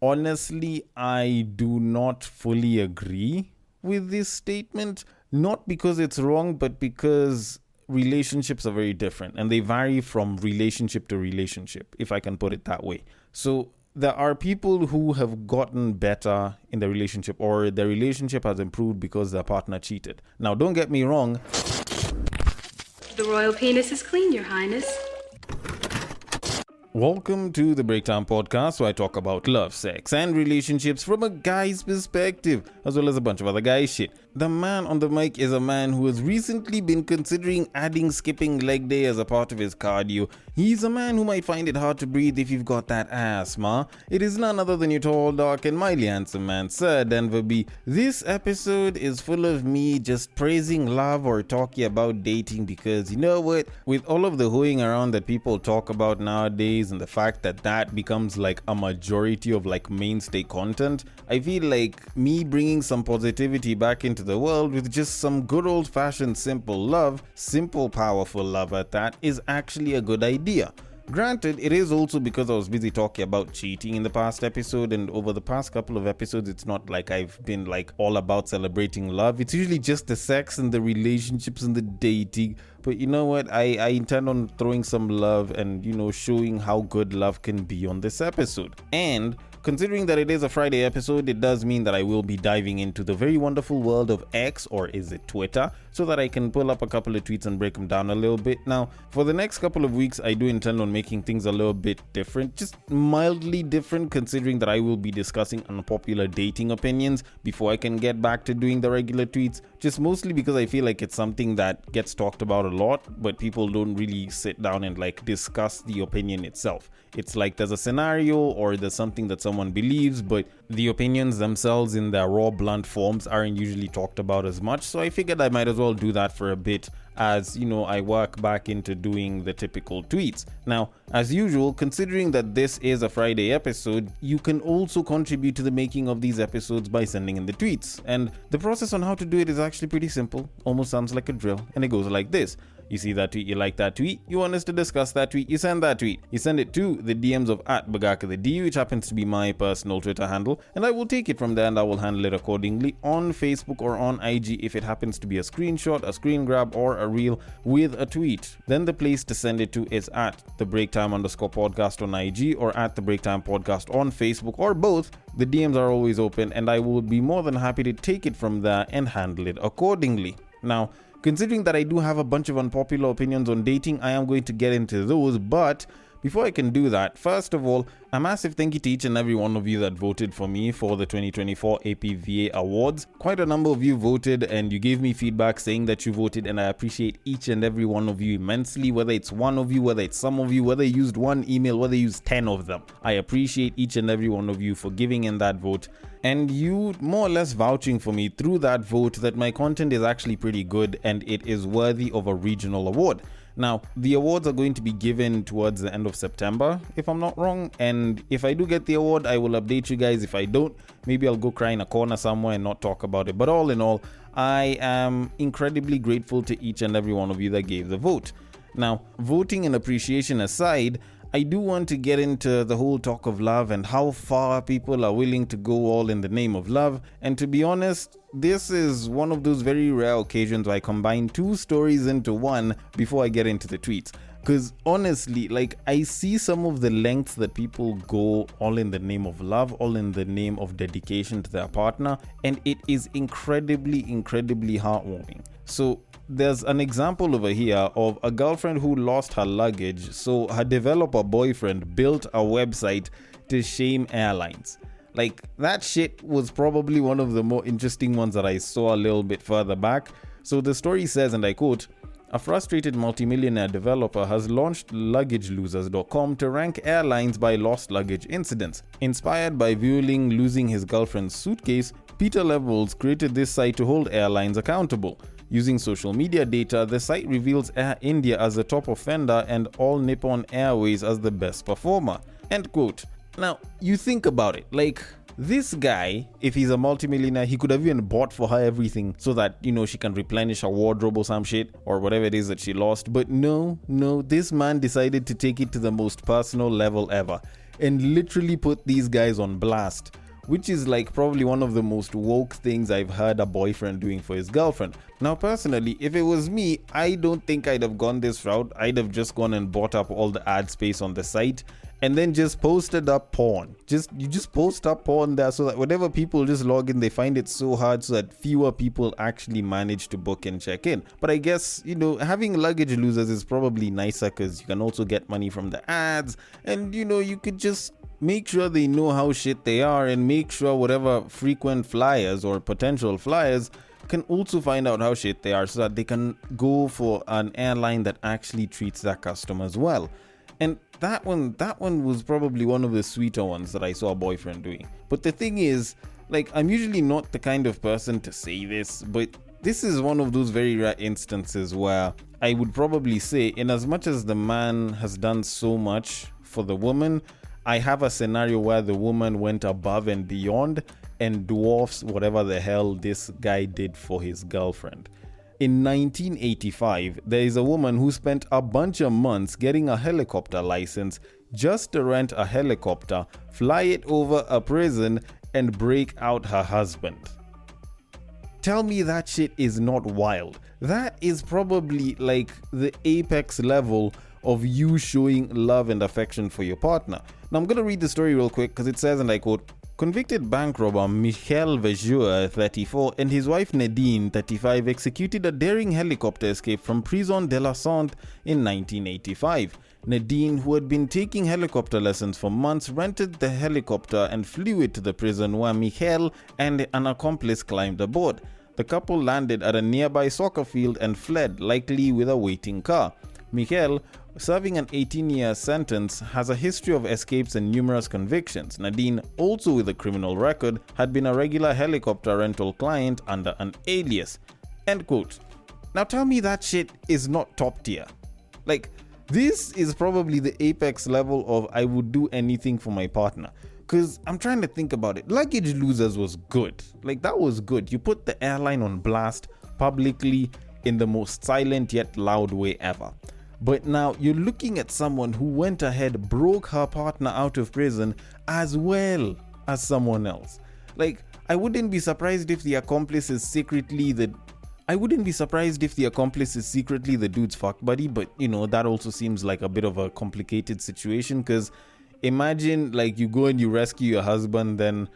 honestly, I do not fully agree with this statement. Not because it's wrong, but because relationships are very different and they vary from relationship to relationship, if I can put it that way. So there are people who have gotten better in the relationship, or their relationship has improved because their partner cheated. Now, don't get me wrong. The royal penis is clean, Your Highness. Welcome to the Breakdown Podcast, where I talk about love, sex, and relationships from a guy's perspective, as well as a bunch of other guy shit. The man on the mic is a man who has recently been considering adding skipping leg day as a part of his cardio. He's a man who might find it hard to breathe if you've got that asthma. It is none other than your tall, dark, and mildly handsome man, Sir Denver B. This episode is full of me just praising love or talking about dating because, you know what, with all of the hoeing around that people talk about nowadays and the fact that that becomes like a majority of like mainstay content, I feel like me bringing some positivity back into the world with just some good old-fashioned simple love, simple powerful love at that, is actually a good idea. Granted, it is also because I was busy talking about cheating in the past episode, and over the past couple of episodes, it's not like I've been like all about celebrating love. It's usually just the sex and the relationships and the dating. But you know what? I intend on throwing some love and, showing how good love can be on this episode. And considering that it is a Friday episode, it does mean that I will be diving into the very wonderful world of X, or is it Twitter, so that I can pull up a couple of tweets and break them down a little bit. Now, for the next couple of weeks, I do intend on making things a little bit different, just mildly different, considering that I will be discussing unpopular dating opinions before I can get back to doing the regular tweets, just mostly because I feel like it's something that gets talked about a lot, but people don't really sit down and like discuss the opinion itself. It's like there's a scenario or there's something that someone believes, but the opinions themselves in their raw, blunt forms aren't usually talked about as much. So I figured I might as well do that for a bit as, I work back into doing the typical tweets. Now, as usual, considering that this is a Friday episode, you can also contribute to the making of these episodes by sending in the tweets. And the process on how to do it is actually pretty simple. Almost sounds like a drill, and it goes like this. You see that tweet, you like that tweet, you want us to discuss that tweet, you send that tweet. You send it to the DMs of @BagakaTheD, which happens to be my personal Twitter handle, and I will take it from there and I will handle it accordingly on Facebook or on IG if it happens to be a screenshot, a screen grab, or a reel with a tweet. Then the place to send it to is @TheBreaktime_podcast on IG or @TheBreaktime_podcast on Facebook, or both. The DMs are always open and I will be more than happy to take it from there and handle it accordingly. Now, considering that I do have a bunch of unpopular opinions on dating, I am going to get into those, but before I can do that, first of all, a massive thank you to each and every one of you that voted for me for the 2024 APVA Awards. Quite a number of you voted and you gave me feedback saying that you voted, and I appreciate each and every one of you immensely, whether it's one of you, whether it's some of you, whether you used one email, whether you used 10 of them. I appreciate each and every one of you for giving in that vote, and you more or less vouching for me through that vote that my content is actually pretty good and it is worthy of a regional award. Now, the awards are going to be given towards the end of September, if I'm not wrong, and if I do get the award, I will update you guys. If I don't, maybe I'll go cry in a corner somewhere and not talk about it. But all in all, I am incredibly grateful to each and every one of you that gave the vote. Now, voting and appreciation aside, I do want to get into the whole talk of love and how far people are willing to go all in the name of love. And to be honest, this is one of those very rare occasions where I combine two stories into one before I get into the tweets. Because honestly, I see some of the lengths that people go all in the name of love, all in the name of dedication to their partner, and it is incredibly, incredibly heartwarming. So there's an example over here of a girlfriend who lost her luggage, so her developer boyfriend built a website to shame airlines. That shit was probably one of the more interesting ones that I saw a little bit further back. So the story says, and I quote, "A frustrated multimillionaire developer has launched LuggageLosers.com to rank airlines by lost luggage incidents. Inspired by viewing losing his girlfriend's suitcase, Peter Levels created this site to hold airlines accountable. Using social media data, the site reveals Air India as the top offender and All Nippon Airways as the best performer." End quote. Now, you think about it, this guy, if he's a multimillionaire, he could have even bought for her everything so that, she can replenish her wardrobe or some shit or whatever it is that she lost. But no, this man decided to take it to the most personal level ever. and literally put these guys on blast, which is like probably one of the most woke things I've heard a boyfriend doing for his girlfriend. Now, personally, if it was me, I don't think I'd have gone this route. I'd have just gone and bought up all the ad space on the site and then just posted up porn. You just post up porn there so that whenever people just log in, they find it so hard so that fewer people actually manage to book and check in. But I guess, having luggage losers is probably nicer because you can also get money from the ads, and you could just make sure they know how shit they are, and make sure whatever frequent flyers or potential flyers can also find out how shit they are so that they can go for an airline that actually treats their customers well. And that one was probably one of the sweeter ones that I saw a boyfriend doing. But the thing is, I'm usually not the kind of person to say this, but this is one of those very rare instances where I would probably say, in as much as the man has done so much for the woman, I have a scenario where the woman went above and beyond and dwarfs whatever the hell this guy did for his girlfriend. In 1985, there is a woman who spent a bunch of months getting a helicopter license just to rent a helicopter, fly it over a prison, and break out her husband. Tell me that shit is not wild. That is probably like the apex level of you showing love and affection for your partner. Now I'm going to read the story real quick because it says, and I quote, "Convicted bank robber Michel Vejeur, 34, and his wife Nadine, 35, executed a daring helicopter escape from Prison de la Sante in 1985. Nadine, who had been taking helicopter lessons for months, rented the helicopter and flew it to the prison where Michel and an accomplice climbed aboard. The couple landed at a nearby soccer field and fled, likely with a waiting car. Michel, serving an 18-year sentence, has a history of escapes and numerous convictions. Nadine, also with a criminal record, had been a regular helicopter rental client under an alias." End quote. Now tell me that shit is not top tier. This is probably the apex level of I would do anything for my partner. Because I'm trying to think about it. Luggage Losers was good. That was good. You put the airline on blast publicly in the most silent yet loud way ever. But now you're looking at someone who went ahead, broke her partner out of prison as well as someone else. I wouldn't be surprised if the accomplice is secretly the dude's fuck buddy, but that also seems like a bit of a complicated situation, because imagine you go and you rescue your husband, then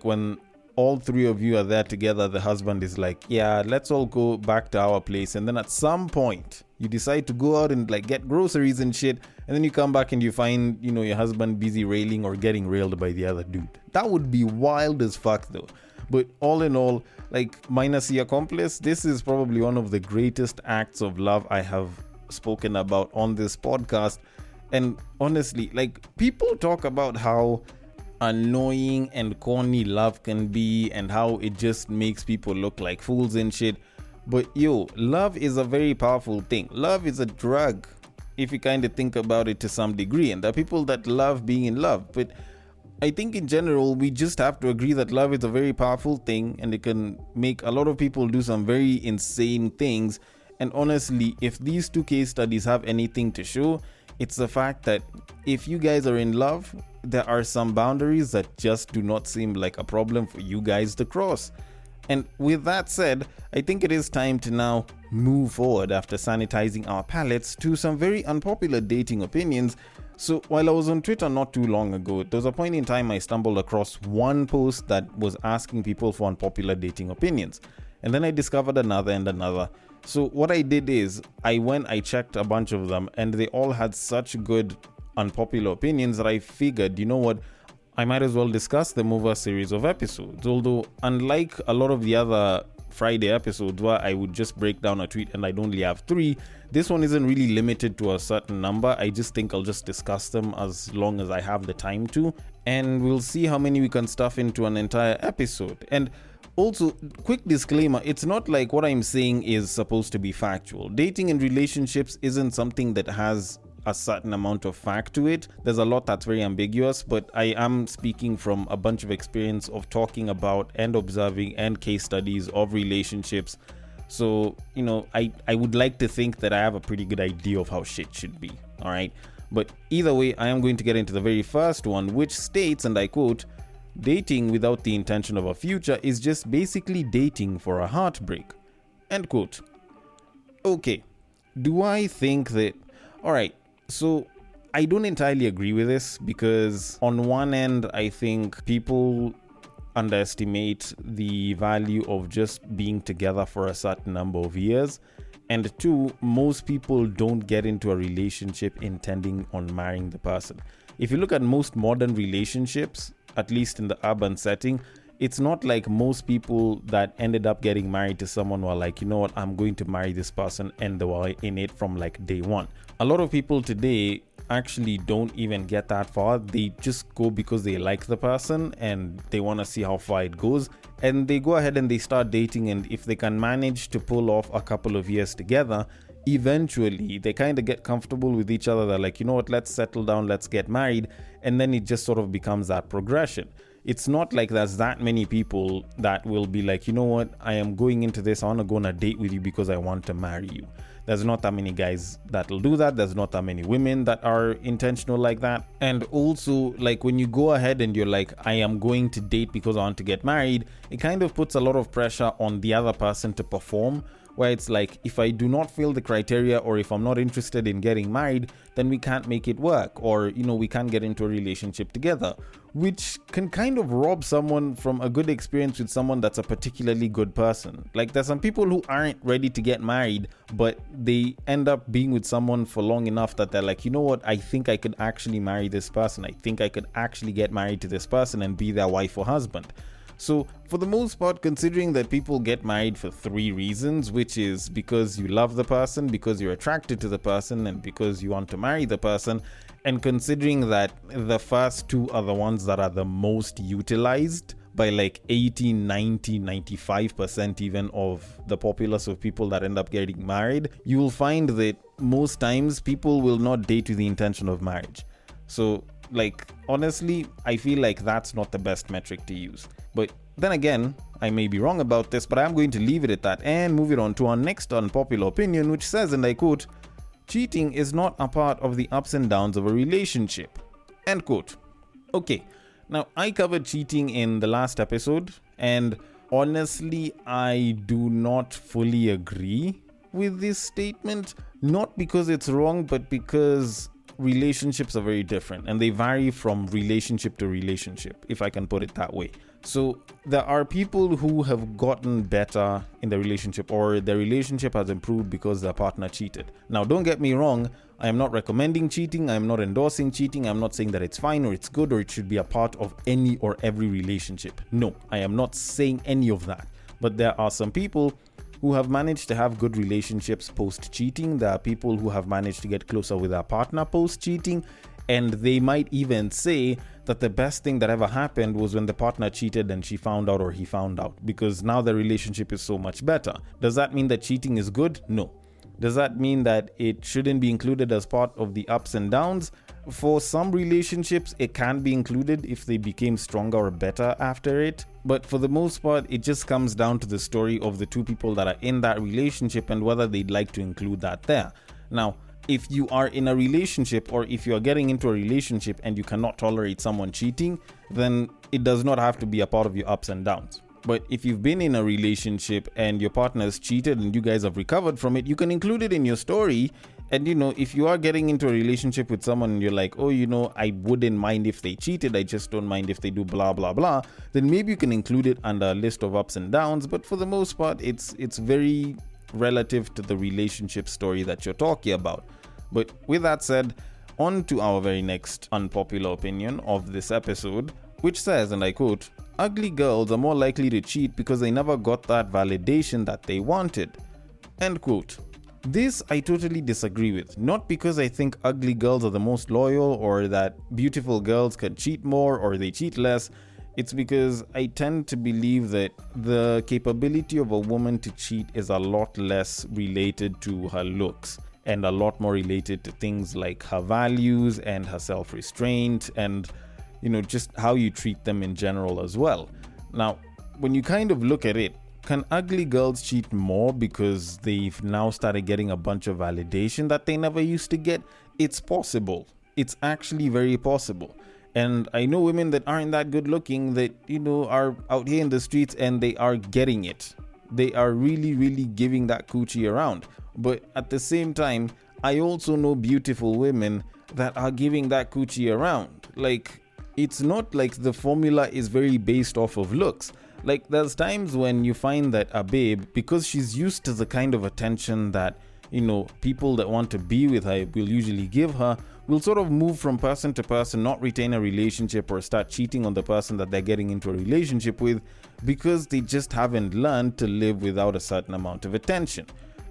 when all three of you are there together, the husband is like, yeah, let's all go back to our place, and then at some point you decide to go out and get groceries and shit, and then you come back and you find your husband busy railing or getting railed by the other dude. That would be wild as fuck though. But all in all, minus the accomplice, this is probably one of the greatest acts of love I have spoken about on this podcast. And honestly, people talk about how annoying and corny love can be and how it just makes people look like fools and shit. But love is a very powerful thing. Love is a drug, if you kind of think about it to some degree. And there are people that love being in love. But I think in general, we just have to agree that love is a very powerful thing, and it can make a lot of people do some very insane things. And honestly, if these two case studies have anything to show, it's the fact that if you guys are in love, there are some boundaries that just do not seem like a problem for you guys to cross. And with that said, I think it is time to now move forward after sanitizing our palates to some very unpopular dating opinions. So while I was on Twitter not too long ago, there was a point in time I stumbled across one post that was asking people for unpopular dating opinions. And then I discovered another and another. So what I did is I checked a bunch of them, and they all had such good unpopular opinions that I figured, you know what, I might as well discuss them over a series of episodes. Although, unlike a lot of the other Friday episodes where I would just break down a tweet and I'd only have 3, this one isn't really limited to a certain number. I just think I'll just discuss them as long as I have the time to, and we'll see how many we can stuff into an entire episode. And also, quick disclaimer, it's not like what I'm saying is supposed to be factual. Dating and relationships isn't something that has a certain amount of fact to it. There's a lot that's very ambiguous, but I am speaking from a bunch of experience of talking about and observing and case studies of relationships. So, I would like to think that I have a pretty good idea of how shit should be. All right. But either way, I am going to get into the very first one, which states, and I quote, dating without the intention of a future is just basically dating for a heartbreak. End quote. Okay, do I think that... Alright, so I don't entirely agree with this because on one end, I think people underestimate the value of just being together for a certain number of years. And two, most people don't get into a relationship intending on marrying the person. If you look at most modern relationships, at least in the urban setting, it's not like most people that ended up getting married to someone were like, you know what, I'm going to marry this person, and they were in it from like day one. A lot of people today actually don't even get that far. They just go because they like the person and they want to see how far it goes, and they go ahead and they start dating, and if they can manage to pull off a couple of years together, eventually they kind of get comfortable with each other. They're like, you know what, let's settle down, let's get married, and then it just sort of becomes that progression. It's not like there's that many people that will be like, you know what, I am going into this, I want to go on a date with you because I want to marry you. There's not that many guys that'll do that. There's not that many women that are intentional like that. And also, like, when you go ahead and you're like, I am going to date because I want to get married, it kind of puts a lot of pressure on the other person to perform, where it's like, if I do not fill the criteria, or if I'm not interested in getting married, then we can't make it work, or, you know, we can't get into a relationship together, which can kind of rob someone from a good experience with someone that's a particularly good person. Like, there's some people who aren't ready to get married, but they end up being with someone for long enough that they're like, you know what, I think I could actually marry this person. I think I could actually get married to this person and be their wife or husband. So for the most part, considering that people get married for 3 reasons, which is because you love the person, because you're attracted to the person, and because you want to marry the person, and considering that the first 2 are the ones that are the most utilized by like 80, 90, 95% even of the populace of people that end up getting married, you will find that most times people will not date with the intention of marriage. So, like, honestly, I feel like that's not the best metric to use. But then again, I may be wrong about this, but I'm going to leave it at that and move it on to our next unpopular opinion, which says, and I quote, cheating is not a part of the ups and downs of a relationship. End quote. Okay, now I covered cheating in the last episode, and honestly, I do not fully agree with this statement. Not because it's wrong, but because relationships are very different and they vary from relationship to relationship, if I can put it that way. So there are people who have gotten better in the relationship, or their relationship has improved because their partner cheated. Now, don't get me wrong, I am not recommending cheating, I am not endorsing cheating, I'm not saying that it's fine or it's good or it should be a part of any or every relationship. No, I am not saying any of that. But there are some people who have managed to have good relationships post-cheating. There are people who have managed to get closer with their partner post-cheating, and they might even say that the best thing that ever happened was when the partner cheated and she found out, or he found out, because now the relationship is so much better. Does that mean that cheating is good? No. Does that mean that it shouldn't be included as part of the ups and downs? For some relationships, it can be included if they became stronger or better after it. But for the most part, it just comes down to the story of the 2 people that are in that relationship and whether they'd like to include that there. Now, if you are in a relationship, or if you are getting into a relationship and you cannot tolerate someone cheating, then it does not have to be a part of your ups and downs. But if you've been in a relationship and your partner has cheated and you guys have recovered from it, you can include it in your story. And, you know, if you are getting into a relationship with someone and you're like, oh, you know, I wouldn't mind if they cheated, I just don't mind if they do blah, blah, blah, then maybe you can include it under a list of ups and downs. But for the most part, it's very relative to the relationship story that you're talking about. But with that said, on to our very next unpopular opinion of this episode, which says, and I quote, ugly girls are more likely to cheat because they never got that validation that they wanted. End quote. This I totally disagree with. Not because I think ugly girls are the most loyal, or that beautiful girls can cheat more or they cheat less. It's because I tend to believe that the capability of a woman to cheat is a lot less related to her looks, and a lot more related to things like her values and her self-restraint and, you know, just how you treat them in general as well. Now, when you kind of look at it, can ugly girls cheat more because they've now started getting a bunch of validation that they never used to get? It's possible. it's actually very possible. And I know women that aren't that good looking that, are out here in the streets and they are getting it. They are really, really giving that coochie around. But at the same time, I also know beautiful women that are giving that coochie around. Like, it's not like the formula is very based off of looks. Like, there's times when you find that a babe, because she's used to the kind of attention that, people that want to be with her will usually give her, will sort of move from person to person, not retain a relationship or start cheating on the person that they're getting into a relationship with, because they just haven't learned to live without a certain amount of attention.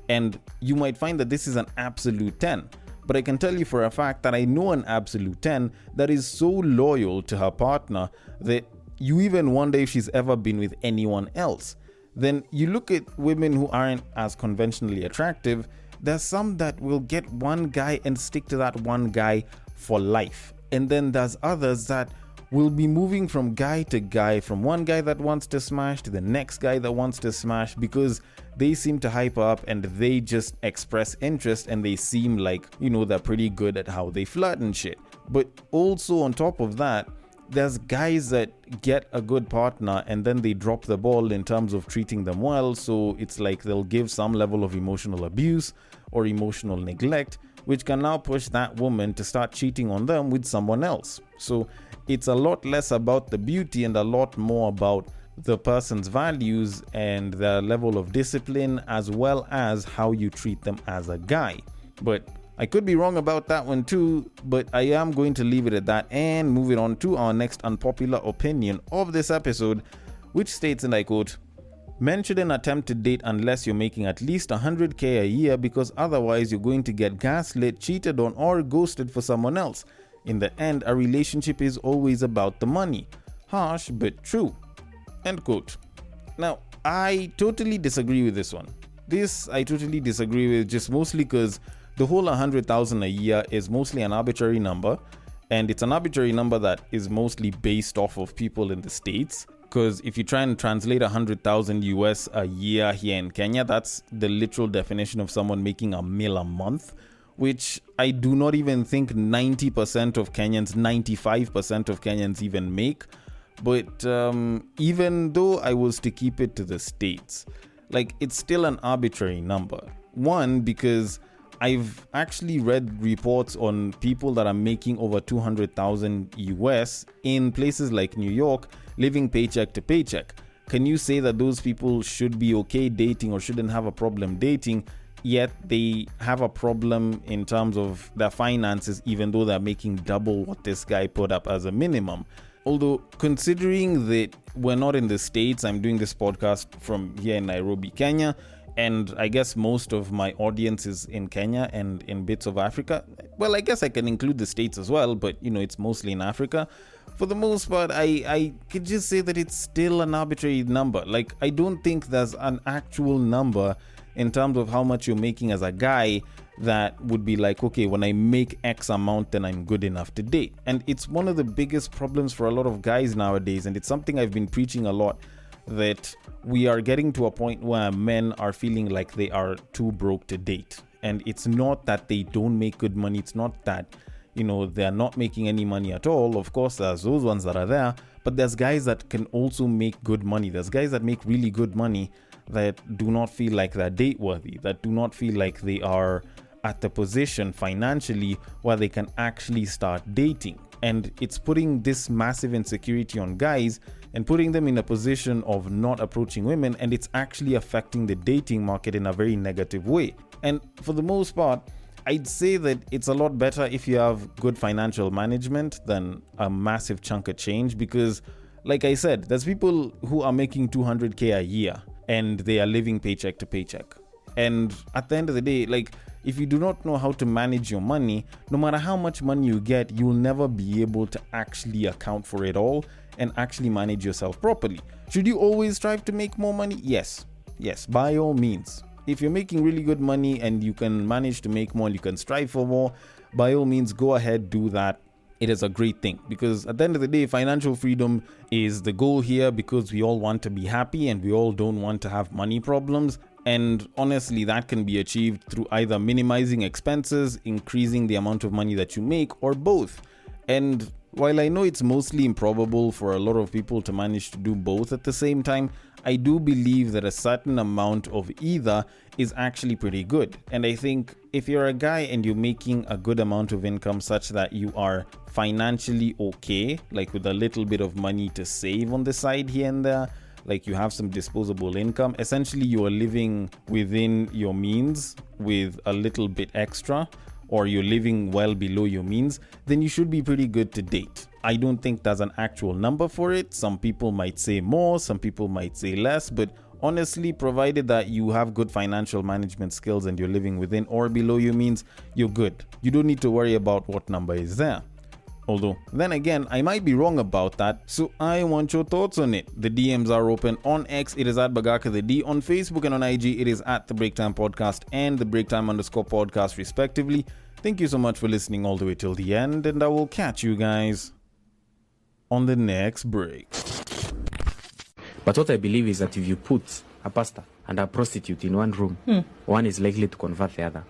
And you might find that this is an absolute 10. But I can tell you for a fact that I know an absolute 10 that is so loyal to her partner that you even wonder if she's ever been with anyone else. Then you look at women who aren't as conventionally attractive. There's some that will get one guy and stick to that one guy for life. And then there's others that will be moving from guy to guy, from one guy that wants to smash to the next guy that wants to smash, because they seem to hype up and they just express interest and they seem like, they're pretty good at how they flirt and shit. But also on top of that, there's guys that get a good partner and then they drop the ball in terms of treating them well. So it's like they'll give some level of emotional abuse or emotional neglect, which can now push that woman to start cheating on them with someone else. So it's a lot less about the beauty and a lot more about the person's values and their level of discipline, as well as how you treat them as a guy. But I could be wrong about that one too, but I am going to leave it at that and move it on to our next unpopular opinion of this episode, which states, and I quote, "Men shouldn't attempt to date unless you're making at least 100K a year, because otherwise you're going to get gaslit, cheated on, or ghosted for someone else. In the end, a relationship is always about the money. Harsh but true." End quote. Now, I totally disagree with this one. I totally disagree with, just mostly because the whole 100,000 a year is mostly an arbitrary number, and it's an arbitrary number that is mostly based off of people in the States. Because if you try and translate 100,000 US a year here in Kenya, that's the literal definition of someone making $1 million a month, which I do not even think 90% of Kenyans, 95% of Kenyans even make. But even though I was to keep it to the States, like, it's still an arbitrary number. One, because I've actually read reports on people that are making over 200,000 US in places like New York, living paycheck to paycheck. Can you say that those people should be okay dating or shouldn't have a problem dating, yet they have a problem in terms of their finances, even though they're making double what this guy put up as a minimum? Although, considering that we're not in the States, I'm doing this podcast from here in Nairobi, Kenya, and I guess most of my audience is in Kenya and in bits of Africa. Well, I guess I can include the States as well, but it's mostly in Africa. For the most part, I could just say that it's still an arbitrary number. Like, I don't think there's an actual number in terms of how much you're making as a guy that would be like, okay, when I make X amount, then I'm good enough to date. And it's one of the biggest problems for a lot of guys nowadays, and it's something I've been preaching a lot, that we are getting to a point where men are feeling like they are too broke to date. And it's not that they don't make good money. It's not that, they're not making any money at all. Of course, there's those ones that are there, but there's guys that can also make good money. There's guys that make really good money that do not feel like they're date worthy, that do not feel like they are at the position financially where they can actually start dating. And it's putting this massive insecurity on guys and putting them in a position of not approaching women, and it's actually affecting the dating market in a very negative way. And for the most part, I'd say that it's a lot better if you have good financial management than a massive chunk of change, because like I said, there's people who are making 200K a year and they are living paycheck to paycheck. And at the end of the day, like, if you do not know how to manage your money, no matter how much money you get, you'll never be able to actually account for it all and actually manage yourself properly. Should you always strive to make more money? Yes, by all means. If you're making really good money and you can manage to make more, you can strive for more, by all means, go ahead, do that. It is a great thing, because at the end of the day, financial freedom is the goal here, because we all want to be happy and we all don't want to have money problems. And honestly, that can be achieved through either minimizing expenses, increasing the amount of money that you make, or both. And while I know it's mostly improbable for a lot of people to manage to do both at the same time, I do believe that a certain amount of either is actually pretty good. And I think if you're a guy and you're making a good amount of income such that you are financially okay, like with a little bit of money to save on the side here and there, like you have some disposable income, essentially you are living within your means with a little bit extra, or you're living well below your means, then you should be pretty good to date. I don't think there's an actual number for it. Some people might say more, some people might say less, but honestly, provided that you have good financial management skills and you're living within or below your means, you're good. You don't need to worry about what number is there. Although, then again, I might be wrong about that, so I want your thoughts on it. The DMs are open. On X, it is at Bagaka the D. On Facebook and on IG, it is at the Breaktime Podcast and the Breaktime_podcast, respectively. Thank you so much for listening all the way till the end, and I will catch you guys on the next break. But what I believe is that if you put a pastor and a prostitute in one room, one is likely to convert the other.